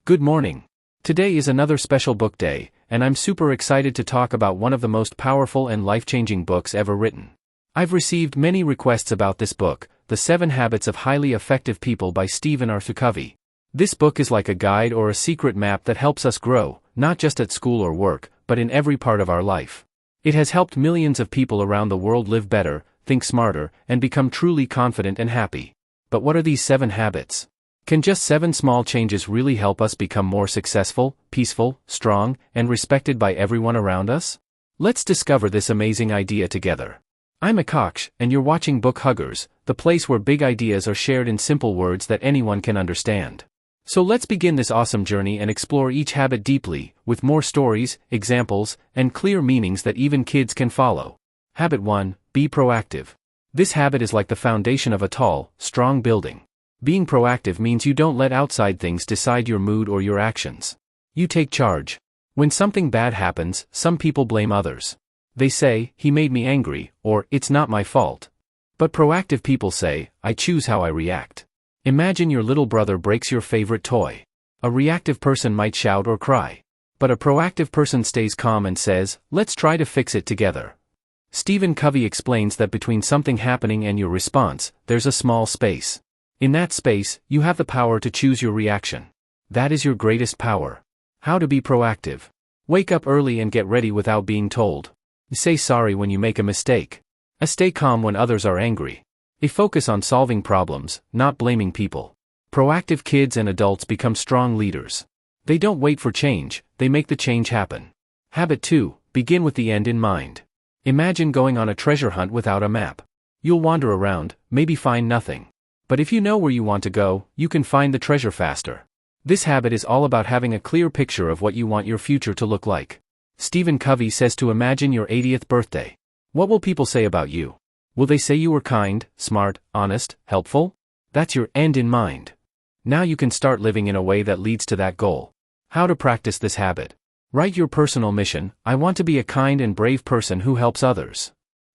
Good morning. Today is another special book day, and I'm super excited to talk about one of the most powerful and life-changing books ever written. I've received many requests about this book, The 7 Habits of Highly Effective People by Stephen R. Covey. This book is like a guide or a secret map that helps us grow, not just at school or work, but in every part of our life. It has helped millions of people around the world live better, think smarter, and become truly confident and happy. But what are these 7 habits? Can just 7 small changes really help us become more successful, peaceful, strong, and respected by everyone around us? Let's discover this amazing idea together. I'm Akash, and you're watching Book Huggers, the place where big ideas are shared in simple words that anyone can understand. So let's begin this awesome journey and explore each habit deeply, with more stories, examples, and clear meanings that even kids can follow. Habit 1. Be proactive. This habit is like the foundation of a tall, strong building. Being proactive means you don't let outside things decide your mood or your actions. You take charge. When something bad happens, some people blame others. They say, "He made me angry," or "It's not my fault." But proactive people say, "I choose how I react." Imagine your little brother breaks your favorite toy. A reactive person might shout or cry. But a proactive person stays calm and says, "Let's try to fix it together." Stephen Covey explains that between something happening and your response, there's a small space. In that space, you have the power to choose your reaction. That is your greatest power. How to be proactive. Wake up early and get ready without being told. Say sorry when you make a mistake. Stay calm when others are angry. Focus on solving problems, not blaming people. Proactive kids and adults become strong leaders. They don't wait for change, they make the change happen. Habit 2. Begin with the end in mind. Imagine going on a treasure hunt without a map. You'll wander around, maybe find nothing. But if you know where you want to go, you can find the treasure faster. This habit is all about having a clear picture of what you want your future to look like. Stephen Covey says to imagine your 80th birthday. What will people say about you? Will they say you were kind, smart, honest, helpful? That's your end in mind. Now you can start living in a way that leads to that goal. How to practice this habit. Write your personal mission. I want to be a kind and brave person who helps others.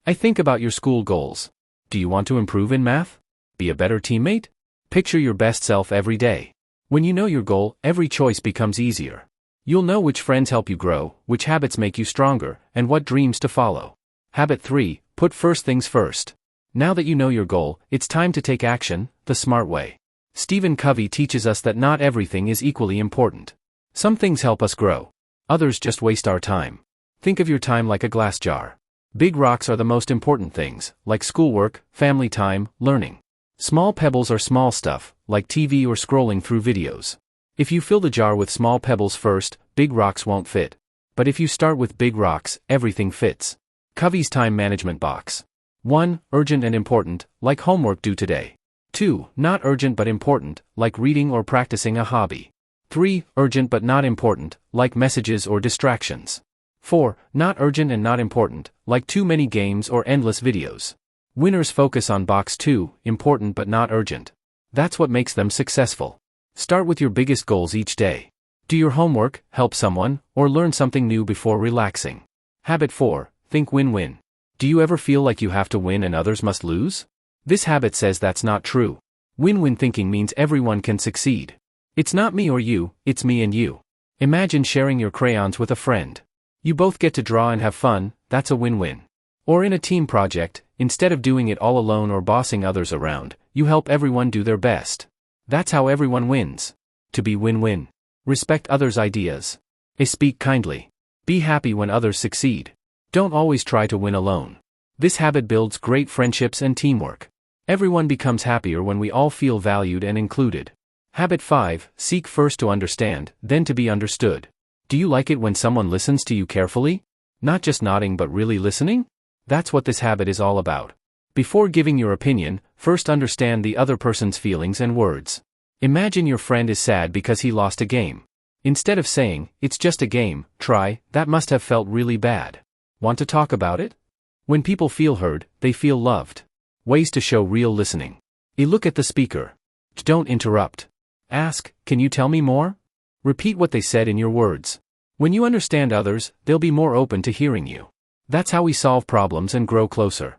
Think about your school goals. Do you want to improve in math? Be a better teammate? Picture your best self every day. When you know your goal, every choice becomes easier. You'll know which friends help you grow, which habits make you stronger, and what dreams to follow. Habit 3. Put first things first. Now that you know your goal, it's time to take action, the smart way. Stephen Covey teaches us that not everything is equally important. Some things help us grow. Others just waste our time. Think of your time like a glass jar. Big rocks are the most important things, like schoolwork, family time, learning. Small pebbles are small stuff, like TV or scrolling through videos. If you fill the jar with small pebbles first, big rocks won't fit. But if you start with big rocks, everything fits. Covey's time management box. 1. Urgent and important, like homework due today. 2. Not urgent but important, like reading or practicing a hobby. 3. Urgent but not important, like messages or distractions. 4. Not urgent and not important, like too many games or endless videos. Winners focus on box 2, important but not urgent. That's what makes them successful. Start with your biggest goals each day. Do your homework, help someone, or learn something new before relaxing. Habit 4. Think win-win. Do you ever feel like you have to win and others must lose? This habit says that's not true. Win-win thinking means everyone can succeed. It's not me or you, it's me and you. Imagine sharing your crayons with a friend. You both get to draw and have fun, that's a win-win. Or in a team project, instead of doing it all alone or bossing others around, you help everyone do their best. That's how everyone wins. To be win-win. Respect others' ideas. Speak kindly. Be happy when others succeed. Don't always try to win alone. This habit builds great friendships and teamwork. Everyone becomes happier when we all feel valued and included. Habit 5. Seek first to understand, then to be understood. Do you like it when someone listens to you carefully? Not just nodding but really listening? That's what this habit is all about. Before giving your opinion, first understand the other person's feelings and words. Imagine your friend is sad because he lost a game. Instead of saying, "It's just a game," try, "That must have felt really bad. Want to talk about it?" When people feel heard, they feel loved. Ways to show real listening. Look at the speaker. Don't interrupt. Ask, "Can you tell me more?" Repeat what they said in your words. When you understand others, they'll be more open to hearing you. That's how we solve problems and grow closer.